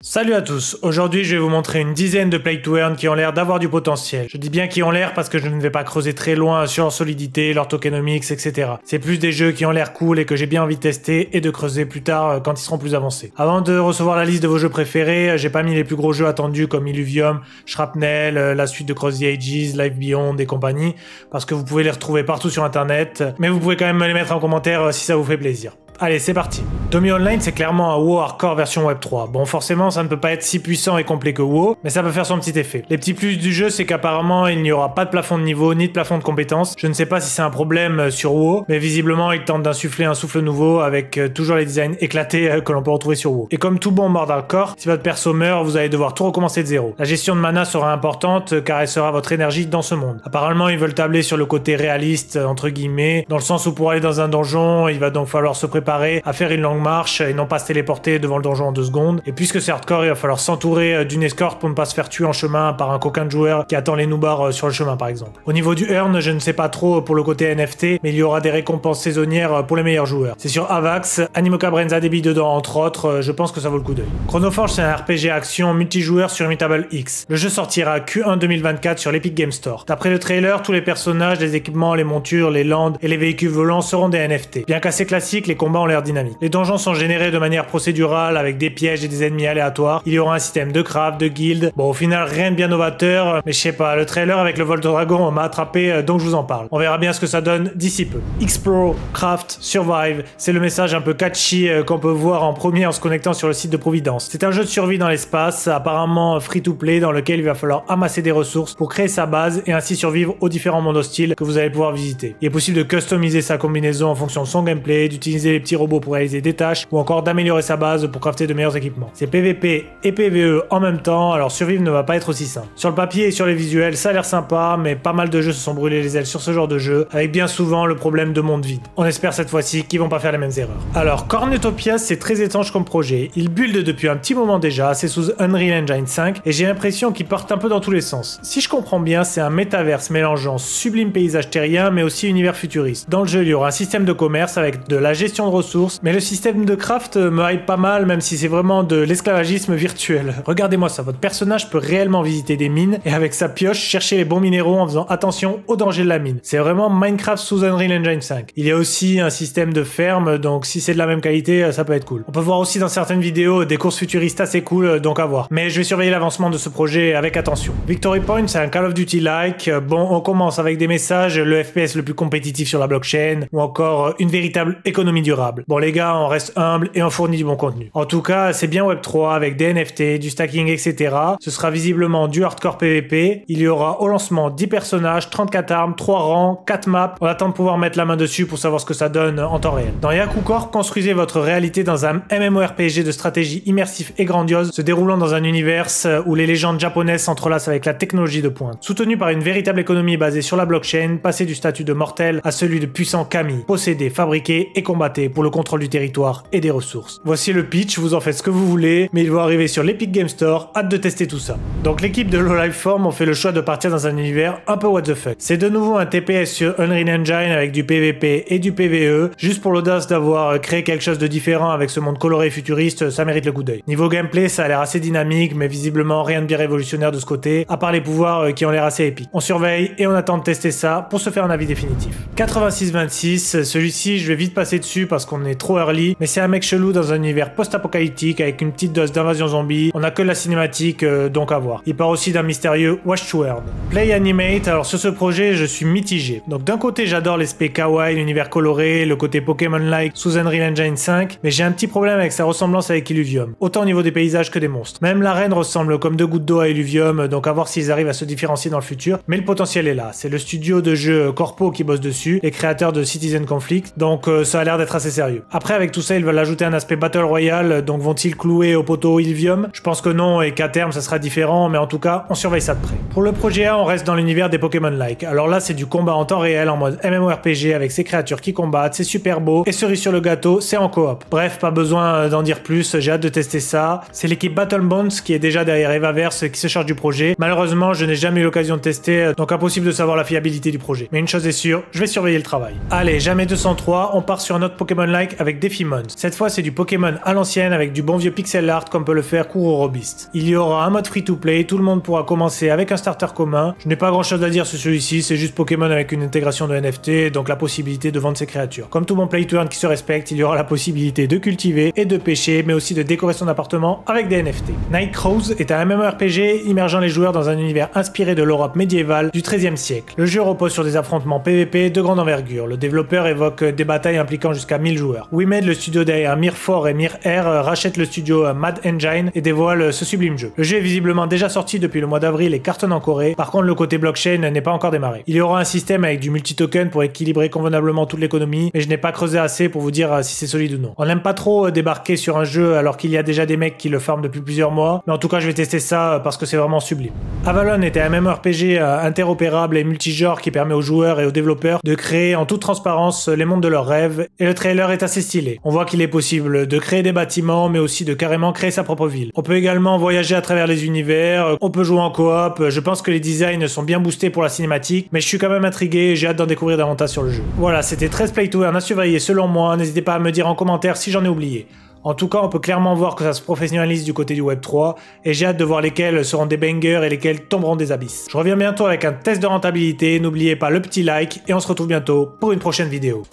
Salut à tous, aujourd'hui je vais vous montrer une dizaine de Play to Earn qui ont l'air d'avoir du potentiel. Je dis bien qui ont l'air parce que je ne vais pas creuser très loin sur leur solidité, leur tokenomics, etc. C'est plus des jeux qui ont l'air cool et que j'ai bien envie de tester et de creuser plus tard quand ils seront plus avancés. Avant de recevoir la liste de vos jeux préférés, j'ai pas mis les plus gros jeux attendus comme Illuvium, Shrapnel, la suite de Cross the Ages, Life Beyond et compagnie, parce que vous pouvez les retrouver partout sur internet, mais vous pouvez quand même me les mettre en commentaire si ça vous fait plaisir. Allez, c'est parti. Tommy Online, c'est clairement un WoW hardcore version Web 3. Bon, forcément, ça ne peut pas être si puissant et complet que WoW, mais ça peut faire son petit effet. Les petits plus du jeu, c'est qu'apparemment, il n'y aura pas de plafond de niveau, ni de plafond de compétences. Je ne sais pas si c'est un problème sur WoW, mais visiblement, il tente d'insuffler un souffle nouveau avec toujours les designs éclatés que l'on peut retrouver sur WoW. Et comme tout bon mode hardcore, si votre perso meurt, vous allez devoir tout recommencer de zéro. La gestion de mana sera importante, car elle sera votre énergie dans ce monde. Apparemment, ils veulent tabler sur le côté réaliste, entre guillemets, dans le sens où pour aller dans un donjon, il va donc falloir se préparer à faire une longue marche et non pas se téléporter devant le donjon en 2 secondes. Et puisque c'est hardcore, il va falloir s'entourer d'une escorte pour ne pas se faire tuer en chemin par un coquin de joueur qui attend les noobars sur le chemin par exemple. Au niveau du earn, je ne sais pas trop pour le côté NFT, mais il y aura des récompenses saisonnières pour les meilleurs joueurs. C'est sur Avax, Animoca Brainza débit dedans entre autres, je pense que ça vaut le coup d'œil. Chronoforge, c'est un RPG action multijoueur sur Immutable X. Le jeu sortira Q1 2024 sur l'Epic Game Store. D'après le trailer, tous les personnages, les équipements, les montures, les lands et les véhicules volants seront des NFT. Bien qu'assez classiques, les combats ont l'air dynamiques. Les donjons sont générés de manière procédurale avec des pièges et des ennemis aléatoires. Il y aura un système de craft, de guild. Bon, au final, rien de bien novateur, mais je sais pas, le trailer avec le vol de dragon m'a attrapé, donc je vous en parle. On verra bien ce que ça donne d'ici peu. Explore, craft, survive, c'est le message un peu catchy qu'on peut voir en premier en se connectant sur le site de Providence. C'est un jeu de survie dans l'espace, apparemment free-to-play, dans lequel il va falloir amasser des ressources pour créer sa base et ainsi survivre aux différents mondes hostiles que vous allez pouvoir visiter. Il est possible de customiser sa combinaison en fonction de son gameplay, d'utiliser les petits robots pour réaliser des tâches ou encore d'améliorer sa base pour crafter de meilleurs équipements. C'est PVP et PVE en même temps, alors survivre ne va pas être aussi simple. Sur le papier et sur les visuels, ça a l'air sympa, mais pas mal de jeux se sont brûlés les ailes sur ce genre de jeu, avec bien souvent le problème de monde vide. On espère cette fois-ci qu'ils vont pas faire les mêmes erreurs. Alors, Cornetopia, c'est très étrange comme projet. Il build depuis un petit moment déjà, c'est sous Unreal Engine 5, et j'ai l'impression qu'il part un peu dans tous les sens. Si je comprends bien, c'est un métaverse mélangeant sublime paysage terrien, mais aussi univers futuriste. Dans le jeu, il y aura un système de commerce avec de la gestion de ressources, mais le système de craft me hype pas mal, même si c'est vraiment de l'esclavagisme virtuel. Regardez-moi ça, votre personnage peut réellement visiter des mines et avec sa pioche chercher les bons minéraux en faisant attention aux dangers de la mine. C'est vraiment Minecraft sous Unreal Engine 5. Il y a aussi un système de ferme, donc si c'est de la même qualité, ça peut être cool. On peut voir aussi dans certaines vidéos des courses futuristes assez cool, donc à voir. Mais je vais surveiller l'avancement de ce projet avec attention. Victory Point, c'est un Call of Duty-like. Bon, on commence avec des messages, le FPS le plus compétitif sur la blockchain, ou encore une véritable économie durable. Bon les gars, on reste humble et on fournit du bon contenu. En tout cas, c'est bien Web3 avec des NFT, du stacking, etc. Ce sera visiblement du hardcore PVP. Il y aura au lancement 10 personnages, 34 armes, 3 rangs, 4 maps. On attend de pouvoir mettre la main dessus pour savoir ce que ça donne en temps réel. Dans Yaku Core, construisez votre réalité dans un MMORPG de stratégie immersif et grandiose, se déroulant dans un univers où les légendes japonaises s'entrelacent avec la technologie de pointe. Soutenu par une véritable économie basée sur la blockchain, passez du statut de mortel à celui de puissant kami. Possédez, fabriquez et combattez pour le contrôle du territoire et des ressources. Voici le pitch, vous en faites ce que vous voulez, mais il va arriver sur l'Epic Game Store, hâte de tester tout ça. Donc l'équipe de Low Life Form ont fait le choix de partir dans un univers un peu what the fuck. C'est de nouveau un TPS sur Unreal Engine avec du PVP et du PVE, juste pour l'audace d'avoir créé quelque chose de différent avec ce monde coloré et futuriste, ça mérite le coup d'œil. Niveau gameplay, ça a l'air assez dynamique, mais visiblement rien de bien révolutionnaire de ce côté, à part les pouvoirs qui ont l'air assez épiques. On surveille et on attend de tester ça pour se faire un avis définitif. 8626, celui-ci je vais vite passer dessus parce qu'on est trop early, mais c'est un mec chelou dans un univers post-apocalyptique avec une petite dose d'invasion zombie. On a que la cinématique, donc à voir. Il part aussi d'un mystérieux Watch to Earn. Play Animate, alors sur ce projet, je suis mitigé. Donc d'un côté, j'adore l'aspect kawaii, l'univers coloré, le côté Pokémon-like sous Unreal Engine 5, mais j'ai un petit problème avec sa ressemblance avec Illuvium, autant au niveau des paysages que des monstres. Même l'arène ressemble comme 2 gouttes d'eau à Illuvium, donc à voir s'ils arrivent à se différencier dans le futur, mais le potentiel est là. C'est le studio de jeu Corpo qui bosse dessus, les créateurs de Citizen Conflict, donc ça a l'air d'être assez sérieux. Après, avec tout ça, ils veulent ajouter un aspect Battle Royale, donc vont-ils clouer au poteau Illuvium? Je pense que non et qu'à terme ça sera différent, mais en tout cas, on surveille ça de près. Pour le projet A, on reste dans l'univers des Pokémon-like. Alors là, c'est du combat en temps réel en mode MMORPG avec ces créatures qui combattent, c'est super beau, et cerise sur le gâteau, c'est en coop. Bref, pas besoin d'en dire plus, j'ai hâte de tester ça. C'est l'équipe Battle Bones qui est déjà derrière Evaverse qui se charge du projet. Malheureusement, je n'ai jamais eu l'occasion de tester, donc impossible de savoir la fiabilité du projet. Mais une chose est sûre, je vais surveiller le travail. Allez, jamais 203, on part sur un autre Pokémon Pokémon-like avec Défimon. Cette fois c'est du Pokémon à l'ancienne avec du bon vieux pixel art comme peut le faire Kuro-Robist. Il y aura un mode free-to-play, tout le monde pourra commencer avec un starter commun. Je n'ai pas grand chose à dire sur celui-ci, c'est juste Pokémon avec une intégration de NFT, donc la possibilité de vendre ses créatures. Comme tout bon play-to-earn qui se respecte, il y aura la possibilité de cultiver et de pêcher, mais aussi de décorer son appartement avec des NFT. Night Crows est un MMORPG immergeant les joueurs dans un univers inspiré de l'Europe médiévale du XIIIe siècle. Le jeu repose sur des affrontements PvP de grande envergure. Le développeur évoque des batailles impliquant jusqu'à 1000 joueurs. WeMade, le studio derrière Mir4 et Mir-Air, rachète le studio Mad Engine et dévoile ce sublime jeu. Le jeu est visiblement déjà sorti depuis le mois d'avril et cartonne en Corée. Par contre, le côté blockchain n'est pas encore démarré. Il y aura un système avec du multi-token pour équilibrer convenablement toute l'économie, mais je n'ai pas creusé assez pour vous dire si c'est solide ou non. On n'aime pas trop débarquer sur un jeu alors qu'il y a déjà des mecs qui le farment depuis plusieurs mois, mais en tout cas je vais tester ça parce que c'est vraiment sublime. Avalon était un MMORPG interopérable et multigenre qui permet aux joueurs et aux développeurs de créer en toute transparence les mondes de leurs rêves, et le trailer est assez stylé. On voit qu'il est possible de créer des bâtiments, mais aussi de carrément créer sa propre ville. On peut également voyager à travers les univers, on peut jouer en coop, je pense que les designs sont bien boostés pour la cinématique, mais je suis quand même intrigué et j'ai hâte d'en découvrir davantage sur le jeu. Voilà, c'était 13 play-to-earn à surveiller selon moi, n'hésitez pas à me dire en commentaire si j'en ai oublié. En tout cas, on peut clairement voir que ça se professionnalise du côté du Web3, et j'ai hâte de voir lesquels seront des bangers et lesquels tomberont des abysses. Je reviens bientôt avec un test de rentabilité, n'oubliez pas le petit like, et on se retrouve bientôt pour une prochaine vidéo.